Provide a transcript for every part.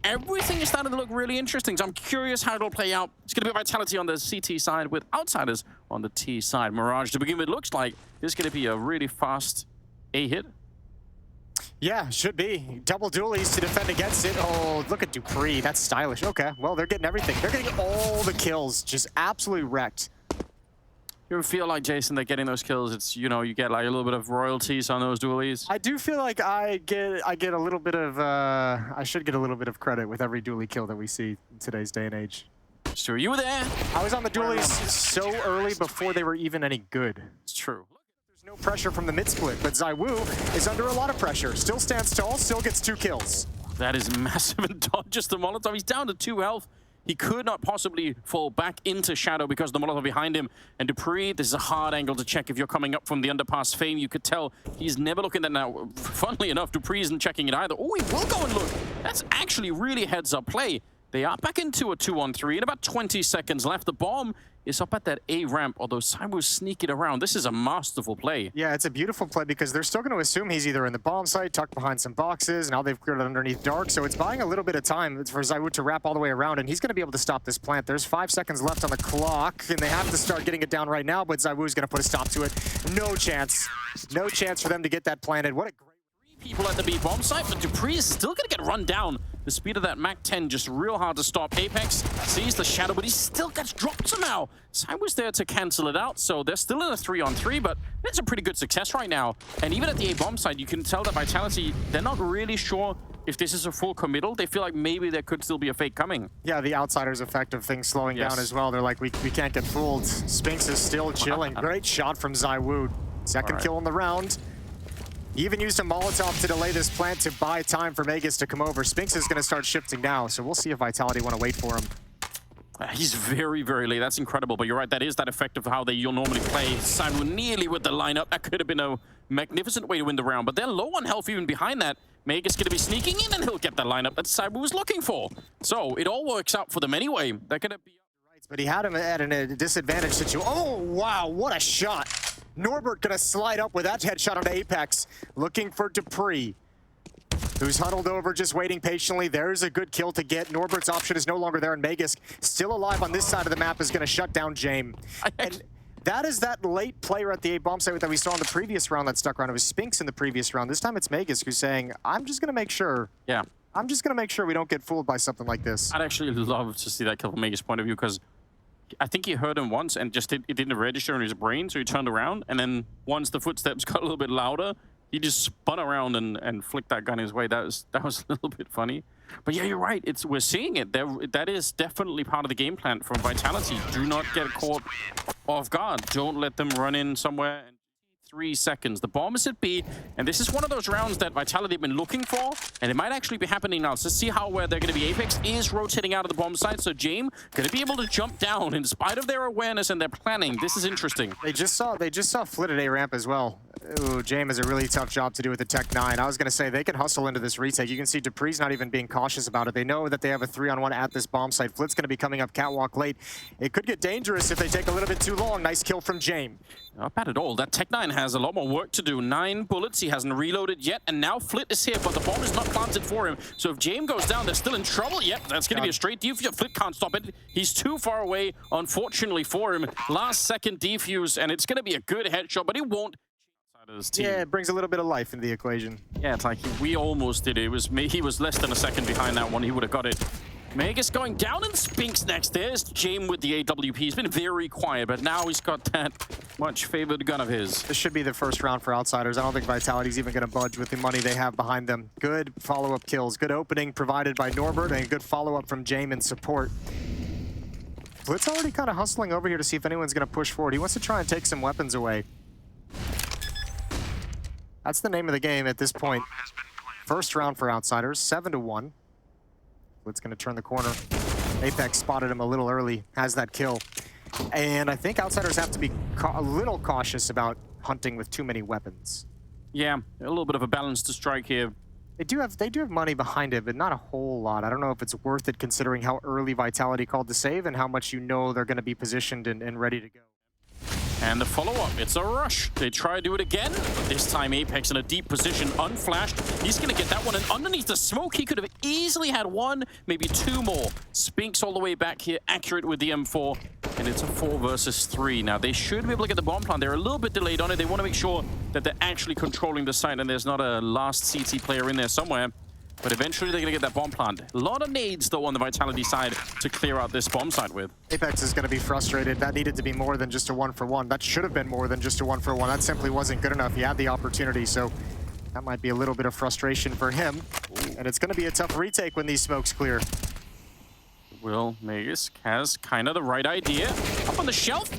Everything is starting to look really interesting. So I'm curious how it'll play out. It's going to be Vitality on the CT side with Outsiders on the T side. Mirage to begin with looks like this is going to be a really fast A hit. Yeah, should be. Double dualies to defend against it. Oh, look at Dupree. That's stylish. Okay, well, they're getting everything. They're getting all the kills. Just absolutely wrecked. You ever feel like, Jason, that getting those kills, it's, you know, you get like a little bit of royalties on those dualies? I do feel like I get a little bit of, I should get a little bit of credit with every dualie kill that we see in today's day and age. Sure, you were there. I was on the dualies so early before they were even any good. It's true. There's no pressure from the mid split, but ZywOo is under a lot of pressure. Still stands tall, still gets 2 kills. That is massive and dodges the Molotov. He's down to 2 health. He could not possibly fall back into Shadow because the Molotov behind him. And Dupree, this is a hard angle to check if you're coming up from the underpass. Fame, you could tell he's never looking at now. Funnily enough, Dupree isn't checking it either. Oh, he will go and look. That's actually really heads-up play. They are back into a 2-on-3 in about 20 seconds left. The bomb is up at that A ramp, although ZywOo's sneaking around. This is a masterful play. Yeah, it's a beautiful play because they're still going to assume he's either in the bomb site, tucked behind some boxes. Now they've cleared it underneath dark, so it's buying a little bit of time for ZywOo to wrap all the way around, and he's going to be able to stop this plant. There's 5 seconds left on the clock, and they have to start getting it down right now, but ZywOo's going to put a stop to it. No chance. No chance for them to get that planted. What a great... People at the B bomb site, but Dupree is still going to get run down. The speed of that Mac-10 just real hard to stop. Apex sees the Shadow, but he still gets dropped somehow. ZywOo's there to cancel it out, so they're still in a 3-on-3, but it's a pretty good success right now. And even at the A bomb site, you can tell that Vitality, they're not really sure if this is a full committal. They feel like maybe there could still be a fake coming. Yeah, the Outsiders effect of things slowing down as well. They're like, we can't get fooled. Spinx is still chilling. Great shot from ZywOo. Second kill in the round. He even used a Molotov to delay this plant to buy time for Magisk to come over. Spinx is going to start shifting now, so we'll see if Vitality want to wait for him. He's very, very late. That's incredible, but you're right. That is that effect of how you'll normally play. ZywOo nearly with the lineup. That could have been a magnificent way to win the round, but they're low on health even behind that. Magisk going to be sneaking in, and he'll get the lineup that ZywOo was looking for. So it all works out for them anyway. They're going to be... But he had him at a disadvantage situation. Oh, wow, what a shot. Norbert gonna slide up with that headshot onto Apex, looking for Dupree, who's huddled over, just waiting patiently. There's a good kill to get. Norbert's option is no longer there, and Magisk, still alive on this side of the map, is gonna shut down Jame. And that is that late player at the A bomb site that we saw in the previous round that stuck around. It was Spinx in the previous round. This time it's Magisk who's saying, I'm just gonna make sure. Yeah. I'm just gonna make sure we don't get fooled by something like this. I'd actually love to see that kill from Magisk's point of view, because I think he heard him once and just it didn't register in his brain, so he turned around, and then once the footsteps got a little bit louder, he just spun around and flicked that gun his way. That was a little bit funny. But yeah, you're right. We're seeing it. That is definitely part of the game plan from Vitality. Do not get caught off guard. Don't let them run in somewhere. 3 seconds. The bomb is at B, and this is one of those rounds that Vitality have been looking for, and it might actually be happening now. So let's see where they're going to be. Apex is rotating out of the bomb site, so Jame going to be able to jump down in spite of their awareness and their planning. This is interesting. They just saw Flit at A ramp as well. Ooh, Jame has a really tough job to do with the Tech 9. I was going to say they can hustle into this retake. You can see Dupree's not even being cautious about it. They know that they have a 3-on-1 at this bomb site. Flit's going to be coming up catwalk late. It could get dangerous if they take a little bit too long. Nice kill from Jame. Not bad at all. That Tech 9 has a lot more work to do. 9 bullets. He hasn't reloaded yet, and now Flit is here, but the bomb is not planted for him. So if Jame goes down, they're still in trouble. Yep, that's going to be a straight defuse. Flit can't stop it. He's too far away, unfortunately for him. Last second defuse, and it's going to be a good headshot, but it won't. Yeah, it brings a little bit of life into the equation. Yeah, it's like we almost did it. He was less than a second behind that one. He would have got it. Magisk going down, and Spinx next. There's Jame with the AWP. He's been very quiet, but now he's got that much favored gun of his. This should be the first round for Outsiders. I don't think Vitality's even going to budge with the money they have behind them. Good follow-up kills. Good opening provided by Norbert, and good follow-up from Jame in support. Flit's already kind of hustling over here to see if anyone's going to push forward. He wants to try and take some weapons away. That's the name of the game at this point. First round for Outsiders, 7-1. Flit's going to turn the corner. Apex spotted him a little early, has that kill. And I think Outsiders have to be a little cautious about hunting with too many weapons. Yeah, a little bit of a balance to strike here. They do have money behind it, but not a whole lot. I don't know if it's worth it considering how early Vitality called to save and how much you know they're going to be positioned and ready to go. And the follow-up, it's a rush. They try to do it again, but this time Apex in a deep position, unflashed. He's going to get that one, and underneath the smoke, he could have easily had one, maybe two more. Spinks all the way back here, accurate with the M4, and it's a 4 versus 3. Now, they should be able to get the bomb plant. They're a little bit delayed on it. They want to make sure that they're actually controlling the site, and there's not a last CT player in there somewhere. But eventually they're going to get that bomb plant. A lot of nades, though, on the Vitality side to clear out this bomb site with. Apex is going to be frustrated. That needed to be more than just a 1-for-1. That should have been more than just a 1-for-1. That simply wasn't good enough. He had the opportunity, so that might be a little bit of frustration for him. And it's going to be a tough retake when these smokes clear. Will Magus has kind of the right idea. Up on the shelf.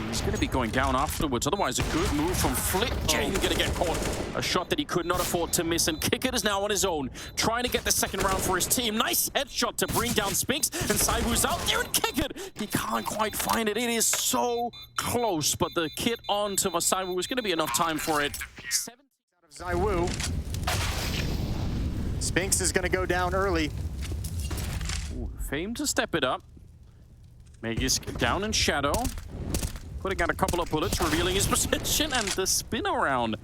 He's going to be going down afterwards. Otherwise, a good move from Flit. James going to get caught. A shot that he could not afford to miss. And Kickert is now on his own, trying to get the second round for his team. Nice headshot to bring down Spinks. And Saibu's out there, and Kickert, he can't quite find it. It is so close, but the kit on to Saibu is going to be enough time for it. 17 out of Zywoo. Spinks is going to go down early. Ooh, Fame to step it up. Magus down in shadow. Putting out a couple of bullets, revealing his position, and the spin around.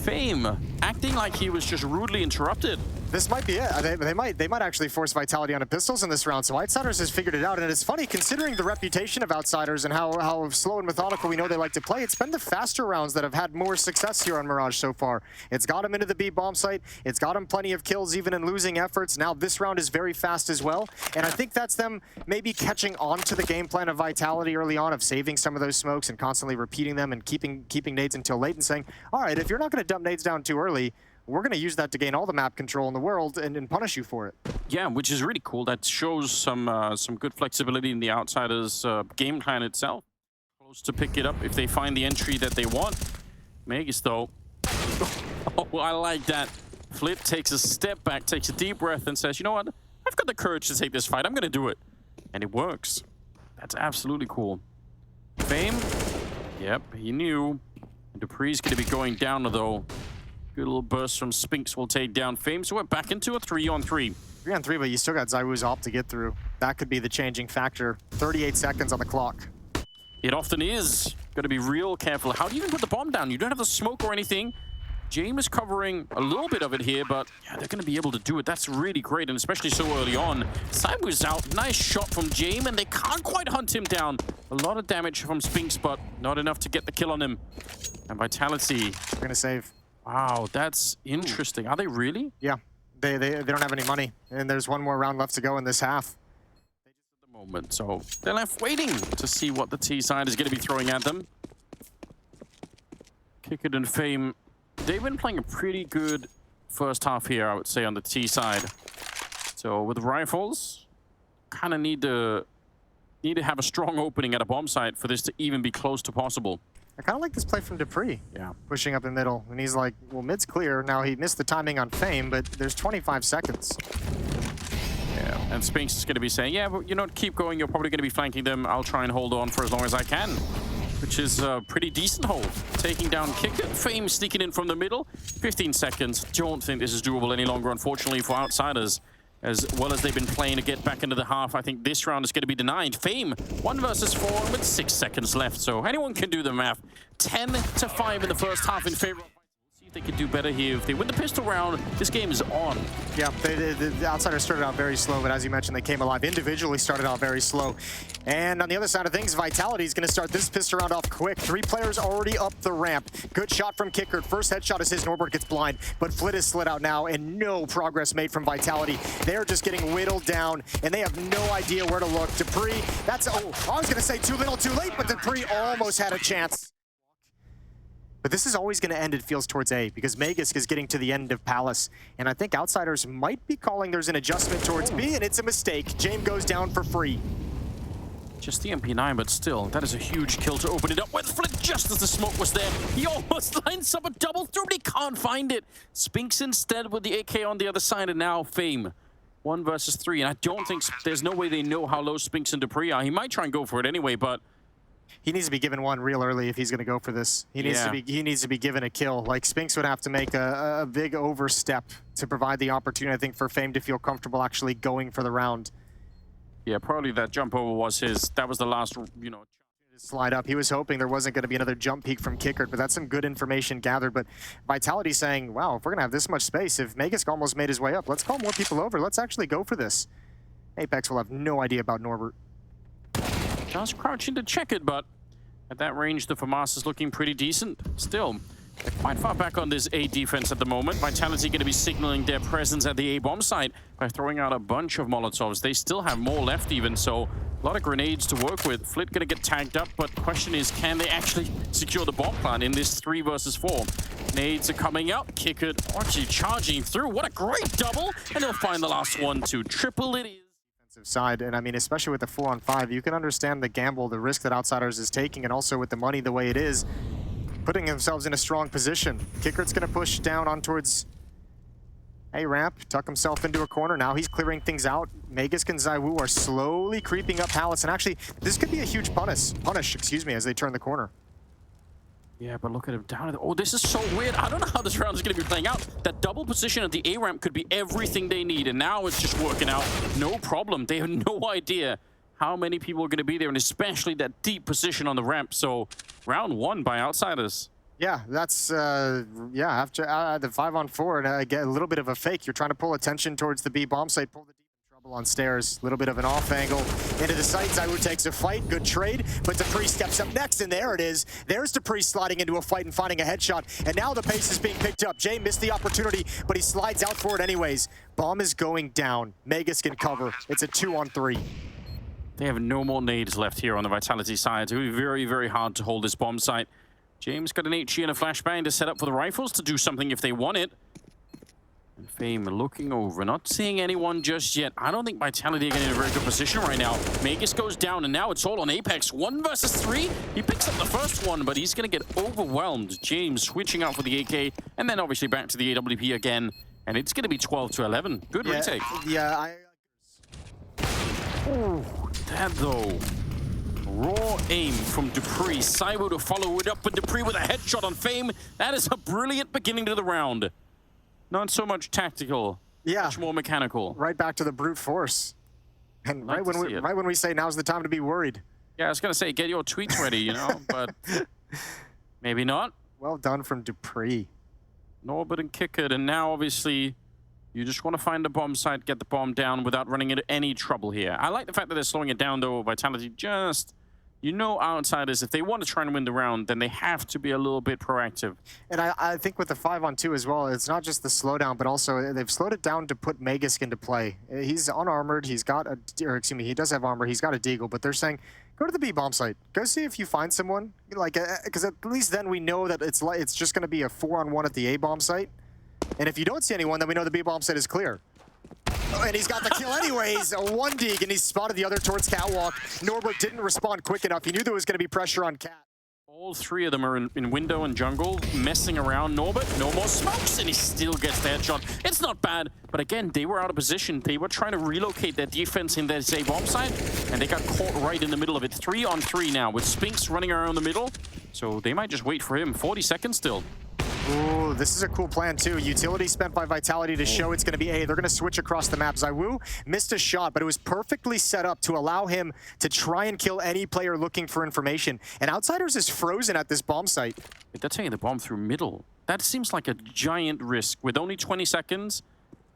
Fame acting like he was just rudely interrupted. This might be it. They might actually force Vitality onto pistols in this round, so Outsiders has figured it out, and it's funny considering the reputation of Outsiders and how slow and methodical we know they like to play. It's been the faster rounds that have had more success here on Mirage so far. It's got him into the B bomb site, it's got him plenty of kills even in losing efforts. Now this round is very fast as well, and I think that's them maybe catching on to the game plan of Vitality early on, of saving some of those smokes and constantly repeating them and keeping nades until late and saying, all right, if you're not going to dump nades down too early, we're going to use that to gain all the map control in the world and punish you for it. Yeah, which is really cool. That shows some good flexibility in the Outsiders' game plan itself. Close to pick it up if they find the entry that they want. Magus, though. Oh, I like that. Flip takes a step back, takes a deep breath, and says, you know what? I've got the courage to take this fight. I'm going to do it. And it works. That's absolutely cool. Fame. Yep, he knew. And Dupree's going to be going down, though. Good little burst from Spinks will take down Fame, so we're back into a 3-on-3. 3-on-3, but you still got Zywoo's op to get through. That could be the changing factor. 38 seconds on the clock. It often is. Got to be real careful. How do you even put the bomb down? You don't have the smoke or anything. James is covering a little bit of it here, but yeah, they're going to be able to do it. That's really great, and especially so early on. Saibu's out. Nice shot from James, and they can't quite hunt him down. A lot of damage from Spinks, but not enough to get the kill on him. And Vitality. They're going to save. Wow, that's interesting. Are they really? Yeah, they don't have any money, and there's one more round left to go in this half. At the moment, so they're left waiting to see what the T side is going to be throwing at them. Kickert and Fame, they've been playing a pretty good first half here, I would say, on the T side. So with rifles, kind of need to have a strong opening at a bomb site for this to even be close to possible. I kind of like this play from Dupree. Yeah. Pushing up the middle. And he's like, well, mid's clear. Now, he missed the timing on Fame, but there's 25 seconds. Yeah. And Spinks is going to be saying, yeah, but you know, keep going. You're probably going to be flanking them. I'll try and hold on for as long as I can. Which is a pretty decent hold. Taking down Kickert. Fame sneaking in from the middle. 15 seconds. Don't think this is doable any longer, unfortunately, for Outsiders. As well as they've been playing to get back into the half, I think this round is going to be denied. Fame, 1 versus 4 with 6 seconds left. So anyone can do the math. 10-5 in the first half in favor of... See if they can do better here. If they win the pistol round, this game is on. Yeah, the Outsiders started out very slow, but as you mentioned, they came alive. Individually started out very slow. And on the other side of things, Vitality is going to start this pistol round off quick. 3 players already up the ramp. Good shot from Kickert. First headshot is his. Norbert gets blind, but Flit is slid out now, and no progress made from Vitality. They're just getting whittled down, and they have no idea where to look. Dupree, that's... Oh, I was going to say too little, too late, but Dupree almost had a chance. But this is always going to end, it feels, towards A, because Magus is getting to the end of Palace. And I think Outsiders might be calling there's an adjustment towards B, and it's a mistake. James goes down for free. Just the MP9, but still, that is a huge kill to open it up with Flit just as the smoke was there. He almost lines up a double through, but he can't find it. Spinks instead with the AK on the other side, and now Fame. 1 versus 3, and I don't think... There's no way they know how low Spinks and Dupree are. He might try and go for it anyway, but... He needs to be given one real early if he's going to go for this. He needs to be given a kill. Like, Spinks would have to make a big overstep to provide the opportunity, I think, for Fame to feel comfortable actually going for the round. Yeah, probably that jump over was his... That was the last, you know... Slide up. He was hoping there wasn't going to be another jump peek from Kickert, but that's some good information gathered. But Vitality saying, wow, if we're going to have this much space, if Magisk almost made his way up, let's call more people over. Let's actually go for this. Apex will have no idea about Norbert. Just crouching to check it, but at that range, the FAMAS is looking pretty decent. Still, they're quite far back on this A defense at the moment. Vitality going to be signaling their presence at the A bomb site by throwing out a bunch of Molotovs. They still have more left even, so a lot of grenades to work with. Flit going to get tagged up, but the question is, can they actually secure the bomb plant in this 3 versus 4? Nades are coming out. Kickert actually charging through. What a great double! And they'll find the last one to triple it is. Side, and I mean, especially with the 4-on-5, you can understand the gamble, the risk that Outsiders is taking, and also with the money the way it is, putting themselves in a strong position. Kickert's going to push down on towards A ramp, tuck himself into a corner. Now he's clearing things out. Magisk and ZywOo are slowly creeping up pallets, and actually, this could be a huge punish, as they turn the corner. Yeah, but look at him down. Oh, this is so weird. I don't know how this round is going to be playing out. That double position at the A ramp could be everything they need, and now it's just working out. No problem. They have no idea how many people are going to be there, and especially that deep position on the ramp. So, round 1 by Outsiders. Yeah, that's, yeah, after the 5-on-4, and get a little bit of a fake. You're trying to pull attention towards the B bomb site, pull the trouble on stairs, a little bit of an off angle into the site. ZywOo takes a fight, good trade, but Dupree steps up next, and there it is. There's Dupree sliding into a fight and finding a headshot, and now the pace is being picked up. Jay missed the opportunity, but he slides out for it anyways. Bomb is going down. Magisk can cover. It's a 2-on-3. They have no more nades left here on the Vitality side. It will be very, very hard to hold this bomb site. James got an HE and a flashbang to set up for the rifles to do something if they want it. And Fame looking over, not seeing anyone just yet. I don't think Vitality are getting in a very good position right now. Magisk goes down, and now it's all on Apex. 1 versus 3. He picks up the first one, but he's going to get overwhelmed. James switching out for the AK, and then obviously back to the AWP again. And it's going to be 12-11. Good retake. Yeah, Ooh, that though. Raw aim from Dupree. ZywOo to follow it up with Dupree with a headshot on Fame. That is a brilliant beginning to the round. Not so much tactical, much more mechanical. Right back to the brute force. And right when we say now's the time to be worried. Yeah, I was gonna say get your tweets ready, you know, but maybe not. Well done from Dupree. Norbert and Kickert, and now obviously you just want to find the bomb site, get the bomb down without running into any trouble here. I like the fact that they're slowing it down though. Vitality just, you know, Outsiders, if they want to try and win the round, then they have to be a little bit proactive. And I think with the 5-on-2 as well, it's not just the slowdown, but also they've slowed it down to put Magisk into play. He's unarmored, he's got a, or excuse me, he does have armor, he's got a deagle, but they're saying, go to the B bomb site. Go see if you find someone. Like, because at least then we know that it's just going to be a 4-on-1 at the A bomb site. And if you don't see anyone, then we know the B bomb site is clear. And he's got the kill anyways, a 1 dig, and he's spotted the other towards Catwalk. Norbert didn't respond quick enough. He knew there was going to be pressure on Cat. All 3 of them are in window and jungle, messing around. Norbert, no more smokes, and he still gets the headshot. It's not bad, but again, they were out of position. They were trying to relocate their defense in their A bomb site, and they got caught right in the middle of it. 3-on-3 now, with Spinks running around the middle, so they might just wait for him. 40 seconds still. Ooh, this is a cool plan too. Utility spent by Vitality to show it's going to be A. They're going to switch across the map. ZywOo missed a shot, but it was perfectly set up to allow him to try and kill any player looking for information. And Outsiders is frozen at this bomb site. They're taking the bomb through middle. That seems like a giant risk. With only 20 seconds,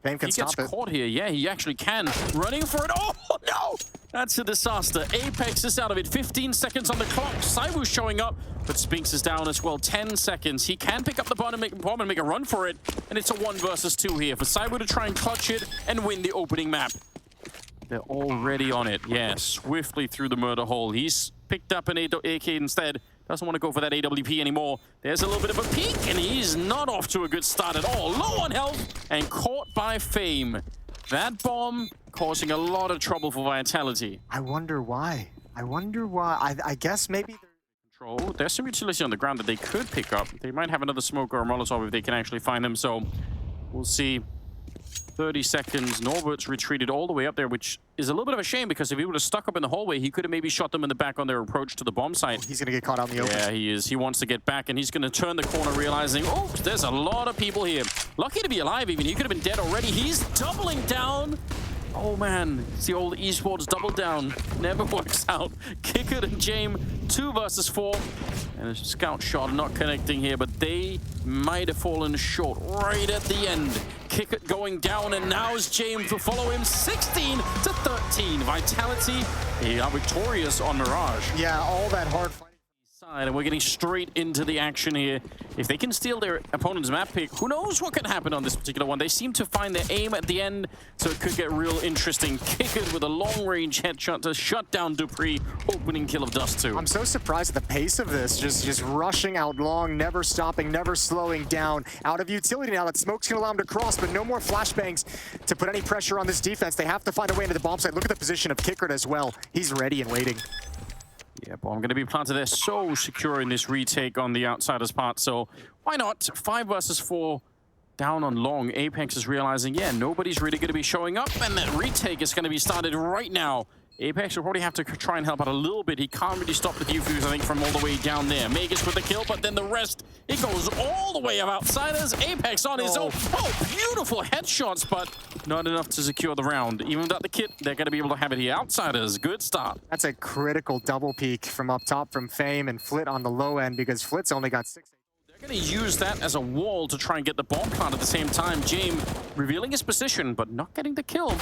Fame can stop it. He gets caught here. Yeah, he actually can. Running for it. Oh, no! That's a disaster. Apex is out of it. 15 seconds on the clock. ZywOo showing up, but Spinks is down as well. 10 seconds. He can pick up the bomb and make a run for it. And it's a 1 versus 2 here for ZywOo to try and clutch it and win the opening map. They're already on it. Yeah, swiftly through the murder hole. He's picked up an AK instead. Doesn't want to go for that AWP anymore. There's a little bit of a peek, and he's not off to a good start at all. Low on health and caught by Fame. That bomb causing a lot of trouble for Vitality. I wonder why. I guess maybe control. There's some utility on the ground that they could pick up. They might have another smoke or a Molotov if they can actually find them. So we'll see. 30 seconds. Norbert's retreated all the way up there, which is a little bit of a shame because if he would have stuck up in the hallway, he could have maybe shot them in the back on their approach to the bomb site. He's going to get caught out in the open. Yeah, he is. He wants to get back, and he's going to turn the corner, realizing, oops, there's a lot of people here. Lucky to be alive, even. He could have been dead already. He's doubling down. Oh, man. It's the old esports double down. Never works out. Kickert and James 2 versus 4. And a scout shot not connecting here, but they might have fallen short right at the end. Kick it going down, and now is James to follow him 16 to 13. Vitality, they are victorious on Mirage. Yeah, all that hard fighting. And we're getting straight into the action here. If they can steal their opponent's map pick, who knows what can happen on this particular one. They seem to find their aim at the end, so it could get real interesting. Kick it with a long-range headshot to shut down Dupree. Opening kill of Dust 2. I'm so surprised at the pace of this. Just rushing out long, never stopping, never slowing down. Out of utility now. That smoke's going to allow them to cross, but no more flashbangs to put any pressure on this defense. They have to find a way into the bomb site. Look at the position of Kickert as well. He's ready and waiting. Yeah, but I'm going to be planted there, so secure in this retake on the outsider's part, so why not? 5 versus 4 down on long. Apex is realizing, yeah, nobody's really going to be showing up, and that retake is going to be started right now. Apex will probably have to try and help out a little bit. He can't really stop the defuse, I think, from all the way down there. Magus with the kill, but then the rest, it goes all the way of outsiders. Apex on his own. Oh, beautiful headshots, but not enough to secure the round. Even without the kit, they're going to be able to have it here. Outsiders, good start. That's a critical double peek from up top from Fame and Flit on the low end, because Flit's only got 6. They're going to use that as a wall to try and get the bomb plant at the same time. James revealing his position, but not getting the kill.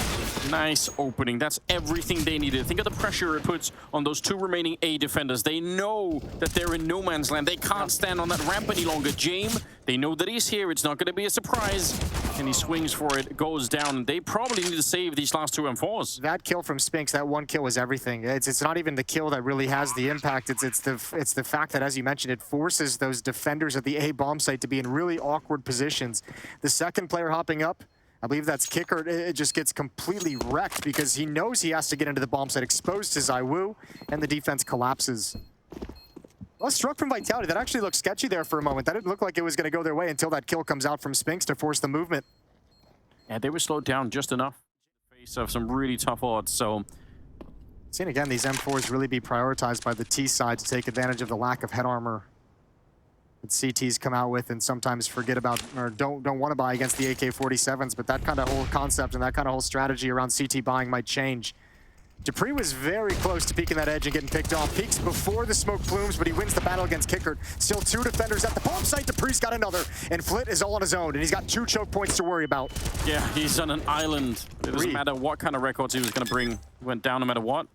Nice opening. That's everything they needed. Think of the pressure it puts on those 2 remaining A defenders. They know that they're in no man's land. They can't stand on that ramp any longer. James, they know that he's here. It's not going to be a surprise. And he swings for it, goes down. They probably need to save these last 2 M4s. That kill from Spinks, that one kill was everything. It's not even the kill that really has the impact. It's the fact that, as you mentioned, it forces those defenders at the A bomb site to be in really awkward positions. The second player hopping up, I believe that's Kicker, it just gets completely wrecked because he knows he has to get into the bomb site, exposed to Zaiwu, and the defense collapses. Well, struck from Vitality. That actually looked sketchy there for a moment. That didn't look like it was going to go their way until that kill comes out from Spinks to force the movement. Yeah, they were slowed down just enough in the face of some really tough odds, so... Seeing again these M4s really be prioritized by the T side to take advantage of the lack of head armor that CTs come out with and sometimes forget about or don't want to buy against the AK-47s, but that kind of whole concept and that kind of whole strategy around CT buying might change. Dupree was very close to peeking that edge and getting picked off. Peeks before the smoke plumes, but he wins the battle against Kickert. Still 2 defenders at the bomb site. Dupree's got another, and Flit is all on his own, and he's got 2 choke points to worry about. Yeah, he's on an island. It doesn't matter what kind of records he was going to bring. He went down no matter what.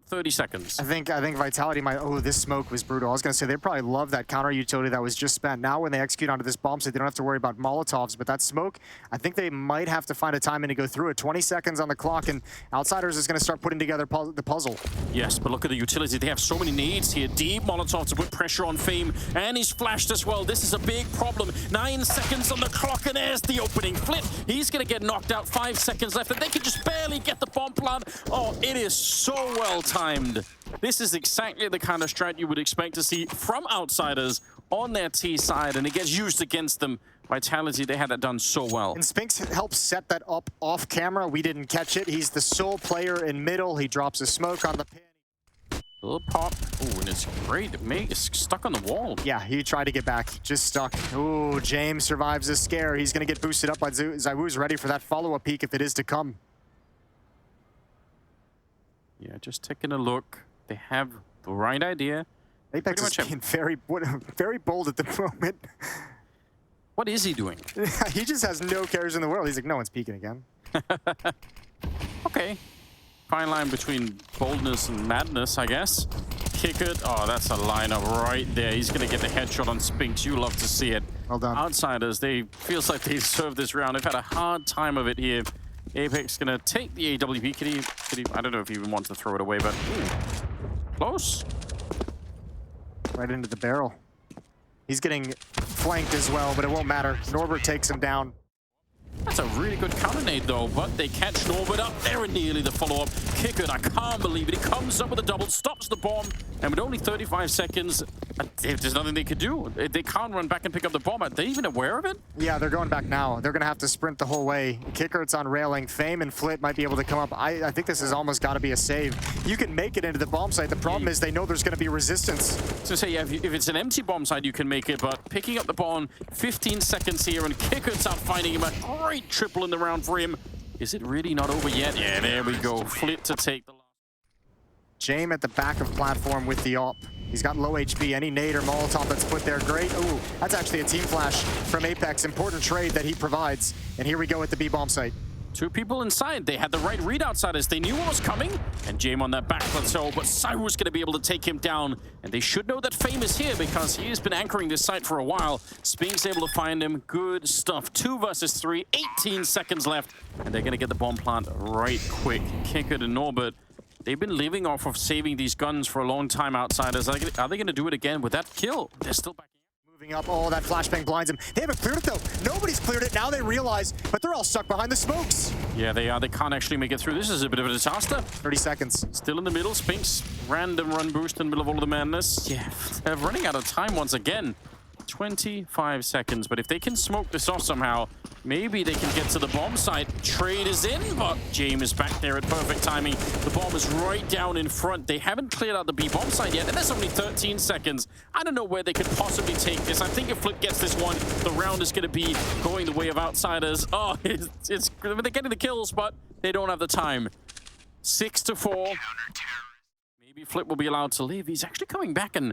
30 seconds. I think Vitality might... Oh, this smoke was brutal. I was going to say, they probably love that counter utility that was just spent. Now when they execute onto this bomb site, they don't have to worry about Molotovs, but that smoke, I think they might have to find a timing to go through it. 20 seconds on the clock, and Outsiders is going to start putting together the puzzle. Yes, but look at the utility. They have so many needs here. Deep Molotov to put pressure on Fame, and he's flashed as well. This is a big problem. 9 seconds on the clock, and there's the opening. Flit, he's going to get knocked out. 5 seconds left, and they can just barely get the bomb plant. Oh, it is so well timed. This is exactly the kind of strat you would expect to see from Outsiders on their T side, and it gets used against them. Vitality, they had that done so well. And Spinks helps set that up off camera. We didn't catch it. He's the sole player in middle. He drops a smoke on the pin. A little pop. Oh, and it's great. Meg is stuck on the wall. Yeah, he tried to get back. Just stuck. Ooh, James survives the scare. He's going to get boosted up by Zaiwu's ready for that follow-up peek if it is to come. Yeah, just taking a look. They have the right idea. Apex is being very bold at the moment. What is he doing? He just has no cares in the world. He's like, no one's peeking again. Okay. Fine line between boldness and madness, I guess. Kick it. Oh, that's a lineup right there. He's going to get the headshot on Spinks. You love to see it. Well done. Outsiders, they feels like they deserve this round. They've had a hard time of it here. Apex going to take the AWP. Could he, I don't know if he even wants to throw it away, but close. Right into the barrel. He's getting flanked as well, but it won't matter. Norbert takes him down. That's a really good counter nade though, but they catch Norbert up there and nearly the follow-up. Kick it, I can't believe it. He comes up with a double, stops the bomb, and with only 35 seconds, there's nothing they could do. They can't run back and pick up the bomb. Are they even aware of it? Yeah, they're going back now. They're going to have to sprint the whole way. Kickert's on railing. Fame and Flit might be able to come up. I think this has almost got to be a save. You can make it into the bomb site. The problem is they know there's going to be resistance. So say, yeah, if it's an empty bomb site, you can make it, but picking up the bomb, 15 seconds here, and Kickert's out finding him. A great triple in the round for him. Is it really not over yet? Yeah, there we go. Flit to take the Jame at the back of platform with the AWP. He's got low HP. Any nade or Molotov that's put there, great. Ooh, that's actually a team flash from Apex. Important trade that he provides. And here we go at the B-bomb site. 2 people inside. They had the right read outsiders. They knew what was coming. And Jame on that back plateau, but Cyber was going to be able to take him down. And they should know that Fame is here because he has been anchoring this site for a while. Spink's able to find him. Good stuff. 2 versus 3, 18 seconds left. And they're going to get the bomb plant right quick. Kicker to Norbert. They've been living off of saving these guns for a long time, outsiders. Are they going to do it again with that kill? They're still back. Moving up. Oh, that flashbang blinds him. They haven't cleared it, though. Nobody's cleared it. Now they realize, but they're all stuck behind the smokes. Yeah, they are. They can't actually make it through. This is a bit of a disaster. 30 seconds. Still in the middle. Spinks, random run boost in the middle of all of the madness. Yeah, they're running out of time once again. 25 seconds, but if they can smoke this off somehow, maybe they can get to the bomb site. Trade is in, but Jame is back there at perfect timing. The bomb is right down in front. They haven't cleared out the B bomb site yet, and there's only 13 seconds. I don't know where they could possibly take this. I think if Flip gets this one, the round is going to be going the way of outsiders. Oh, it's they're getting the kills, but they don't have the time. 6-4. Maybe Flip will be allowed to leave. He's actually coming back and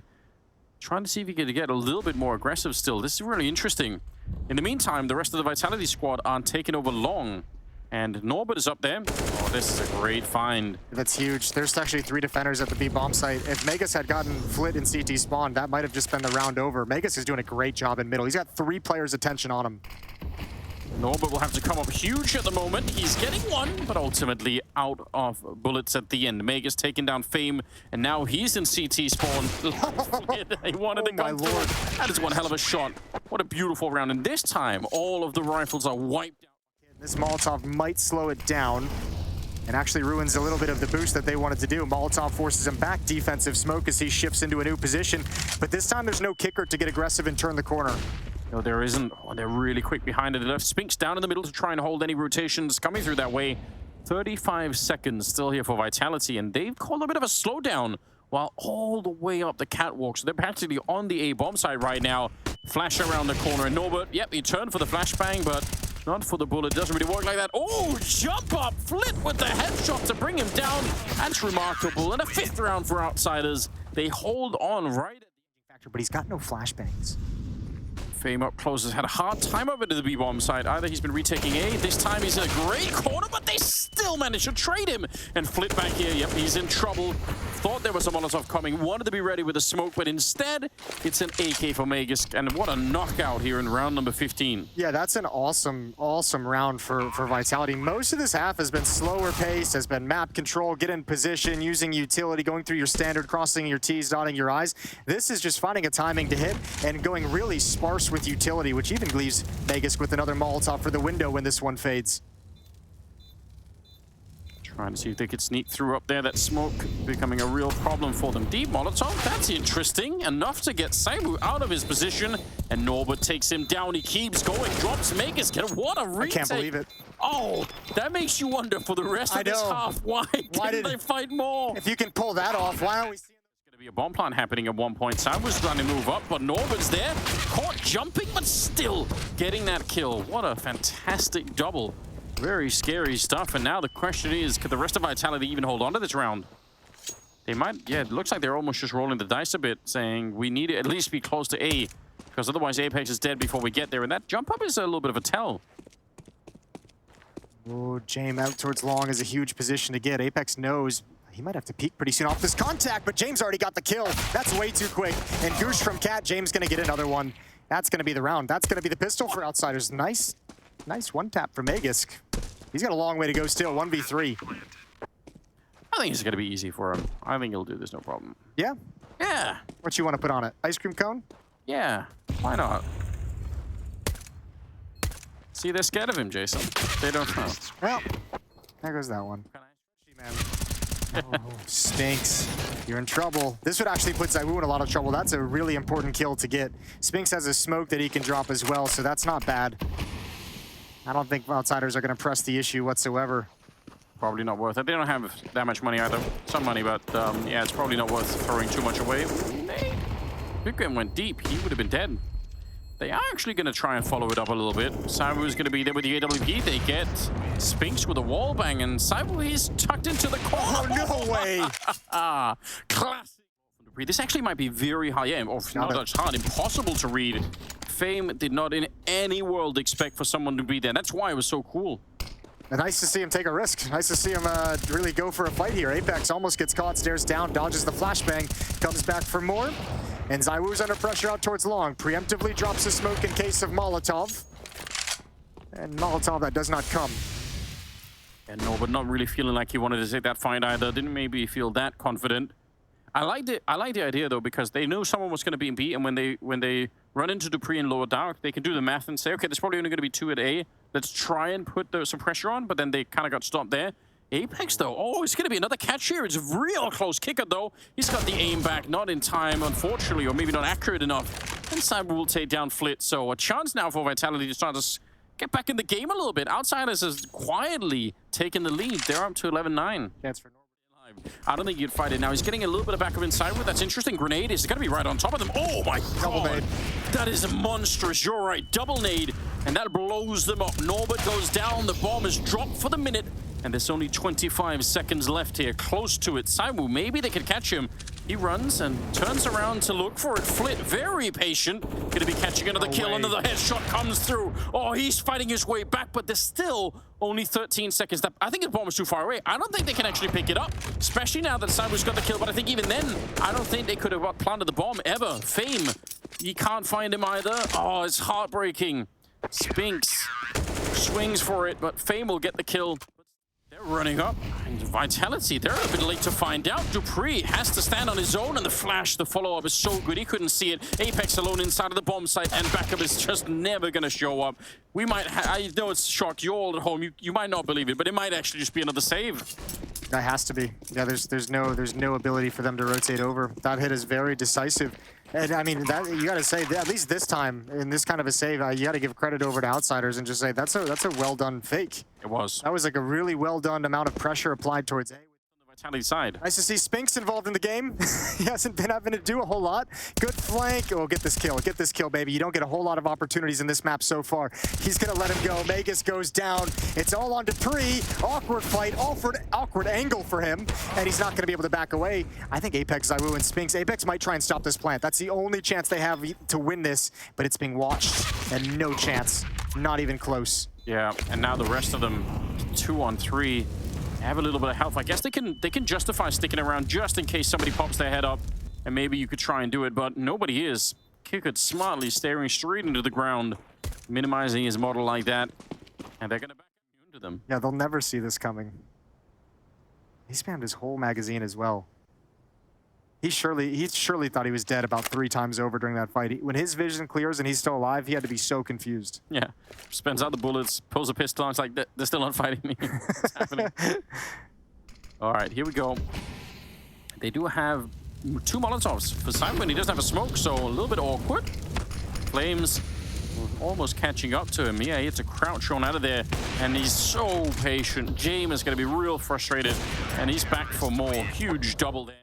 trying to see if he can get a little bit more aggressive still. This is really interesting. In the meantime, the rest of the Vitality squad aren't taking over long. And Norbert is up there. Oh, this is a great find. That's huge. There's actually 3 defenders at the B bomb site. If Megas had gotten Flit in CT spawn, that might have just been the round over. Megas is doing a great job in middle. He's got 3 players' attention on him. Norbert will have to come up huge at the moment. He's getting one, but ultimately out of bullets at the end. Megas taking down Fame, and now he's in CT spawn. He wanted to go through. That is one hell of a shot. What a beautiful round. And this time, all of the rifles are wiped out. This Molotov might slow it down and actually ruins a little bit of the boost that they wanted to do. Molotov forces him back. Defensive smoke as he shifts into a new position. But this time, there's no kicker to get aggressive and turn the corner. No, there isn't. Oh, they're really quick behind it. They left Spinks down in the middle to try and hold any rotations coming through that way. 35 seconds still here for Vitality, and they've called a bit of a slowdown while all the way up the catwalk. So they're practically on the A bomb side right now. Flash around the corner, and Norbert, yep, he turned for the flashbang, but not for the bullet. Doesn't really work like that. Oh, jump up, Flip with the headshot to bring him down. That's remarkable. And a 5th round for outsiders. They hold on right at the factor, but he's got no flashbangs. Fame up close has had a hard time over to the B-bomb side. Either he's been retaking A, this time he's in a great corner, but they still managed to trade him. And Flip back here, yep, he's in trouble. Thought there was a Molotov coming, wanted to be ready with a smoke, but instead, it's an AK for Megas. And what a knockout here in round number 15. Yeah, that's an awesome round for Vitality. Most of this half has been slower pace, has been map control, get in position, using utility, going through your standard, crossing your T's, dotting your I's. This is just finding a timing to hit and going really sparse with utility, which even leaves Megas with another Molotov for the window when this one fades. Trying to see if they could sneak through up there. That smoke becoming a real problem for them. Deep Molotov, that's interesting. Enough to get Saibu out of his position. And Norbert takes him down. He keeps going, drops Megas. What a retake. I can't believe it. Oh, that makes you wonder for the rest of this half. Why didn't they fight more? If you can pull that off, why aren't we seeing... There's going to be a bomb plant happening at one point. Saibu's trying to move up, but Norbert's there. Caught jumping, but still getting that kill. What a fantastic double. Very scary stuff, and now the question is, could the rest of Vitality even hold on to this round? They might, yeah, it looks like they're almost just rolling the dice a bit, saying we need to at least be close to A, because otherwise Apex is dead before we get there, and that jump up is a little bit of a tell. Oh, Jame out towards long is a huge position to get. Apex knows he might have to peek pretty soon off this contact, but James already got the kill. That's way too quick. And Goosh from Cat, James gonna get another one. That's gonna be the round. That's gonna be the pistol for outsiders. Nice one tap for Megas. He's got a long way to go still, 1v3. I think it's going to be easy for him. I think he'll do this no problem. Yeah? Yeah. What you want to put on it? Ice cream cone? Yeah. Why not? See, they're scared of him, Jason. They don't know. Well, there goes that one. Oh, Spinks, you're in trouble. This would actually put Zaiwu in a lot of trouble. That's a really important kill to get. Spinks has a smoke that he can drop as well, so that's not bad. I don't think outsiders are going to press the issue whatsoever. Probably not worth it. They don't have that much money either. Some money, but yeah, it's probably not worth throwing too much away. Big Grim went deep. He would have been dead. They are actually going to try and follow it up a little bit. Saibu is going to be there with the AWP. They get Spinks with a wall bang, and Saibu is tucked into the corner. Oh, no way. Classic. This actually might be very high aim, or not that hard, impossible to read. Fame did not in any world expect for someone to be there. That's why it was so cool. And nice to see him take a risk. Nice to see him really go for a fight here. Apex almost gets caught, stares down, dodges the flashbang, comes back for more. And ZywOo's under pressure out towards long. Preemptively drops a smoke in case of Molotov. And Molotov, that does not come. And no, but not really feeling like he wanted to take that fight either. Didn't maybe feel that confident. I like the idea though, because they knew someone was going to be in B, and when they run into Dupree in lower dark, they can do the math and say, okay, there's probably only going to be 2 at A. Let's try and put some pressure on, but then they kind of got stopped there. Apex though, oh, it's going to be another catch here. It's a real close kicker though. He's got the aim back, not in time, unfortunately, or maybe not accurate enough. And Cyber will take down Flit, so a chance now for Vitality to start to get back in the game a little bit. Outsiders has quietly taken the lead. They're up to 11-9. Chance for I don't think you'd fight it now. He's getting a little bit of backup inside with. That's interesting. Grenade is going to be right on top of them. Oh my Double god. nade. That is monstrous. You're right. Double nade. And that blows them up. Norbert goes down. The bomb is dropped for the minute. And there's only 25 seconds left here. Close to it. Saibu, maybe they could catch him. He runs and turns around to look for it. Flit, very patient. Going to be catching another kill. Another headshot comes through. Oh, he's fighting his way back, but there's still only 13 seconds left. I think the bomb is too far away. I don't think they can actually pick it up, especially now that Saibu's got the kill. But I think even then, I don't think they could have planted the bomb ever. Fame, you can't find him either. Oh, it's heartbreaking. Spinks swings for it, but Fame will get the kill. They're running up, and Vitality, they're a bit late to find out. Dupree has to stand on his own, and the flash, the follow-up is so good, he couldn't see it. Apex alone inside of the bomb site, and backup is just never going to show up. We might, I know it's shocked you all at home, you might not believe it, but it might actually just be another save. That has to be. Yeah, there's no ability for them to rotate over. That hit is very decisive. And I mean, that you got to say, at least this time, in this kind of a save, you got to give credit over to Outsiders and just say, that's a well-done fake. It was. That was like a really well-done amount of pressure applied towards A. Vitality side. Nice to see Spinks involved in the game. He hasn't been having to do a whole lot. Good flank. Oh, get this kill, baby. You don't get a whole lot of opportunities in this map so far. He's going to let him go. Magus goes down. It's all on Dupree. Awkward fight, awkward angle for him, and he's not going to be able to back away. I think Apex, ZywOo, and Spinks. Apex might try and stop this plant. That's the only chance they have to win this, but it's being watched, and no chance. Not even close. Yeah, and now the rest of them, 2-on-3. Have a little bit of health. I guess they can justify sticking around just in case somebody pops their head up, and maybe you could try and do it, but nobody is. Kickard smartly staring straight into the ground, minimizing his model like that, and they're gonna back into them. Yeah, they'll never see this coming. He spammed his whole magazine as well. He surely thought he was dead about 3 times over during that fight. When his vision clears and he's still alive, he had to be so confused. Yeah, spends out the bullets, pulls a pistol, and it's like, they're still not fighting me. What's happening? All right, here we go. They do have 2 Molotovs for Simon. He doesn't have a smoke, so a little bit awkward. Flames almost catching up to him. Yeah, he hits a crouch on out of there, and he's so patient. James is going to be real frustrated, and he's back for more. Huge double there.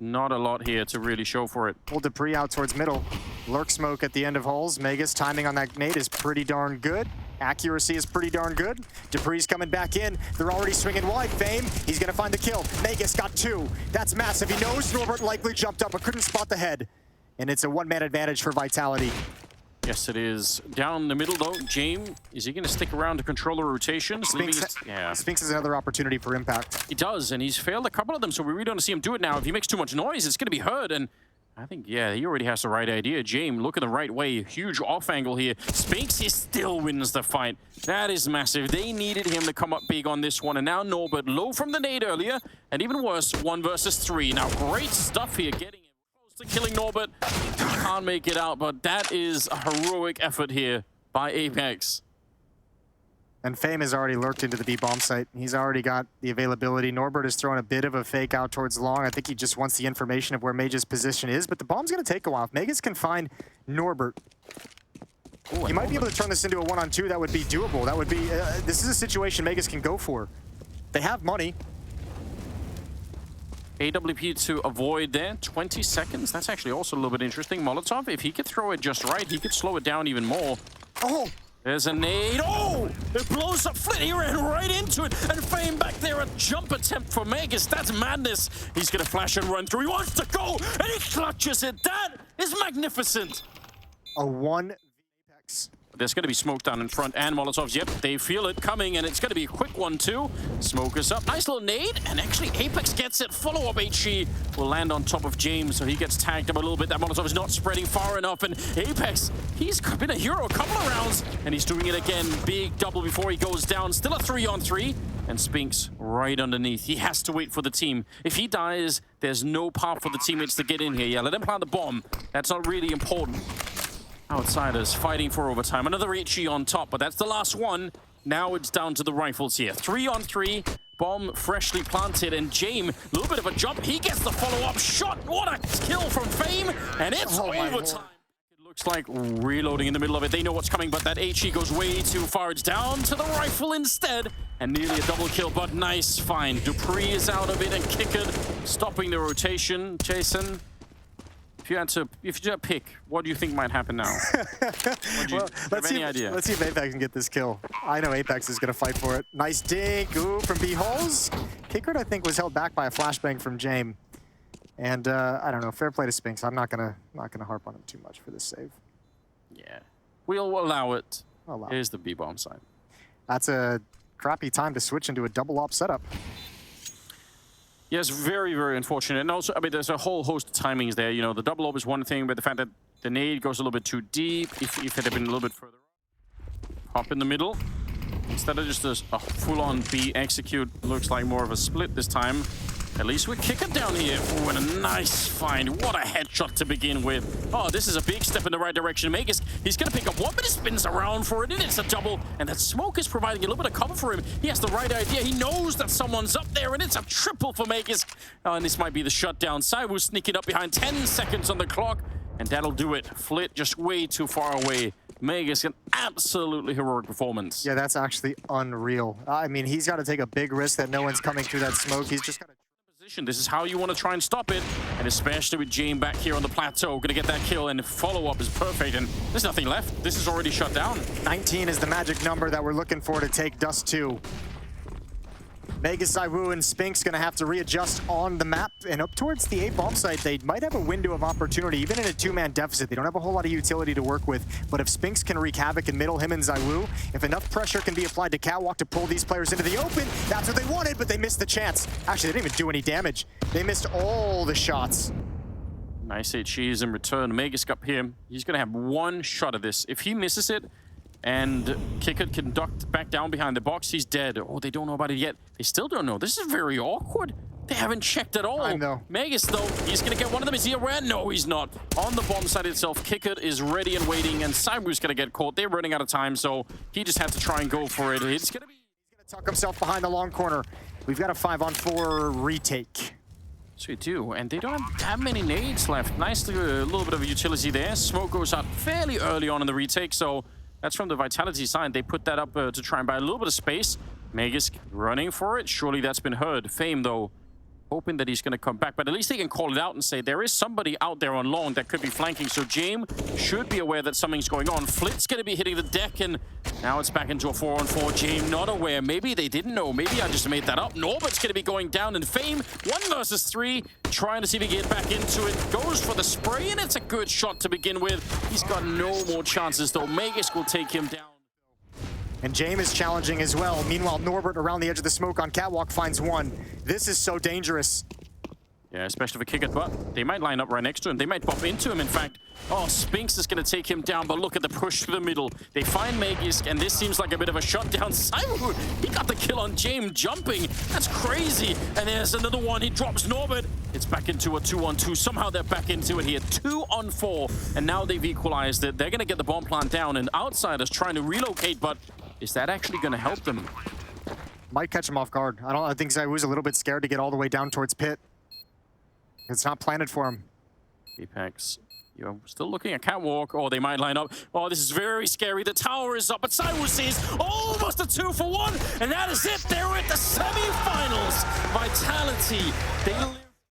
Not a lot here to really show for it. Pull Dupree out towards middle. Lurk smoke at the end of Halls. Magus timing on that nade is pretty darn good. Accuracy is pretty darn good. Dupree's coming back in. They're already swinging wide. Fame, he's gonna find the kill. Magus got 2. That's massive. He knows Norbert likely jumped up but couldn't spot the head. And it's a 1-man advantage for Vitality. Yes, it is. Down the middle, though, James, is he going to stick around to control the rotation? Spinks is another opportunity for impact. He does, and he's failed a couple of them, so we really don't see him do it now. If he makes too much noise, it's going to be heard, and I think, yeah, he already has the right idea. James, looking the right way. Huge off angle here. Spinks, he still wins the fight. That is massive. They needed him to come up big on this one, and now Norbert low from the nade earlier, and even worse, 1 versus 3. Now, great stuff here, getting him close to killing Norbert. Can't make it out, but that is a heroic effort here by Apex. And Fame has already lurked into the B bomb site. He's already got the availability. Norbert is throwing a bit of a fake out towards long. I think he just wants the information of where Mage's position is, but the bomb's going to take a while. If Magus can find Norbert, he might be able to turn this into a 1-on-2. That would be doable. That would be, this is a situation Magus can go for. They have money. AWP to avoid there. 20 seconds. That's actually also a little bit interesting. Molotov, if he could throw it just right, he could slow it down even more. Oh! There's a nade. Oh! It blows up. Flit, he ran right into it. And Fame back there, a jump attempt for Magus. That's madness. He's going to flash and run through. He wants to go, and he clutches it. That is magnificent. A 1v Apex. There's going to be smoke down in front and Molotovs. Yep, they feel it coming, and it's going to be a quick one, too. Smoke is up. Nice little nade, and actually Apex gets it. Follow-up HG will land on top of James, so he gets tagged up a little bit. That Molotov is not spreading far enough, and Apex, he's been a hero a couple of rounds, and he's doing it again. Big double before he goes down. Still a 3-on-3, and Spinks right underneath. He has to wait for the team. If he dies, there's no path for the teammates to get in here. Yeah, let him plant the bomb. That's not really important. Outsiders fighting for overtime. Another HE on top, but that's the last one. Now it's down to the rifles here. 3-on-3, bomb freshly planted, and Jame, a little bit of a jump. He gets the follow-up shot. What a kill from Fame, and it's overtime. It looks like reloading in the middle of it. They know what's coming, but that HE goes way too far. It's down to the rifle instead, and nearly a double kill, but nice find. Dupree is out of it, and Kickard stopping the rotation. Jason, if you had to pick, what do you think might happen now? Well, let's see if Apex can get this kill. I know Apex is going to fight for it. Nice dink. Ooh, from B-holes. Kickard, I think, was held back by a flashbang from Jame. And I don't know. Fair play to Spinks. I'm not gonna harp on him too much for this save. Yeah, we'll allow it. Here's the B-bomb side. That's a crappy time to switch into a double op setup. Yes, very, very unfortunate. And also, I mean, there's a whole host of timings there. You know, the double op is one thing, but the fact that the nade goes a little bit too deep, if it had been a little bit further up, hop in the middle. Instead of just a full-on B execute, looks like more of a split this time. At least we kick it down here. Ooh, and a nice find. What a headshot to begin with. Oh, this is a big step in the right direction. Magus, he's going to pick up one, but he spins around for it, and it's a double. And that smoke is providing a little bit of cover for him. He has the right idea. He knows that someone's up there, and it's a triple for Magus. Oh, and this might be the shutdown. Saiwu sneaking up behind 10 seconds on the clock, and that'll do it. Flit just way too far away. Magus, an absolutely heroic performance. Yeah, that's actually unreal. I mean, he's got to take a big risk that no one's coming through that smoke. He's just got to... This is how you want to try and stop it, and especially with Jame back here on the plateau, gonna get that kill, and follow-up is perfect, and there's nothing left. This is already shut down. 19 is the magic number that we're looking for to take Dust 2. Magus, Saiwu, and Spinks gonna have to readjust on the map, and up towards the A bomb site, they might have a window of opportunity, even in a two-man deficit. They don't have a whole lot of utility to work with, but if Spinks can wreak havoc in middle, him and Saiwu, if enough pressure can be applied to Catwalk to pull these players into the open, that's what they wanted, but they missed the chance. Actually, they didn't even do any damage. They missed all the shots. Nice HEs in return. Magus up here. He's gonna have one shot of this. If he misses it, and Kickard can duck back down behind the box, he's dead. Oh, they don't know about it yet. They still don't know. This is very awkward. They haven't checked at all. I know. Magus, though, he's going to get one of them. Is he around? No, he's not. On the bomb site itself, Kickard is ready and waiting, and Saibu's going to get caught. They're running out of time, so he just has to try and go for it. It's going to be... He's going to tuck himself behind the long corner. We've got a 5-on-4 retake. So we do, and they don't have that many nades left. Nice little bit of utility there. Smoke goes out fairly early on in the retake, so... That's from the Vitality side. They put that up to try and buy a little bit of space. Magus running for it. Surely that's been heard. Fame, though, hoping that he's going to come back. But at least they can call it out and say there is somebody out there on long that could be flanking. So Jame should be aware that something's going on. Flit's going to be hitting the deck, and now it's back into a 4-on-4. Jame not aware. Maybe they didn't know. Maybe I just made that up. Norbert's going to be going down in Fame. 1 versus 3. Trying to see if he can get back into it. Goes for the spray, and it's a good shot to begin with. He's got no more chances, though. Magus will take him down. And Jame is challenging as well. Meanwhile, Norbert around the edge of the smoke on Catwalk finds one. This is so dangerous. Yeah, especially for Kickard, but they might line up right next to him. They might bump into him, in fact. Oh, Spinks is going to take him down, but look at the push through the middle. They find Magus, and this seems like a bit of a shutdown. Saiwu, he got the kill on Jame jumping. That's crazy. And there's another one. He drops Norbert. It's back into a 2-on-2. Somehow they're back into it here. 2-on-4, and now they've equalized it. They're going to get the bomb plant down, and Outsiders trying to relocate, but is that actually going to help them? Might catch him off guard. I think Saiwu's a little bit scared to get all the way down towards pit. It's not planted for him. Apex, you're still looking at Catwalk. Oh, they might line up. Oh, this is very scary. The tower is up, but Saiwu sees almost a 2-for-1, and that is it. They're at the semi-finals. Vitality, they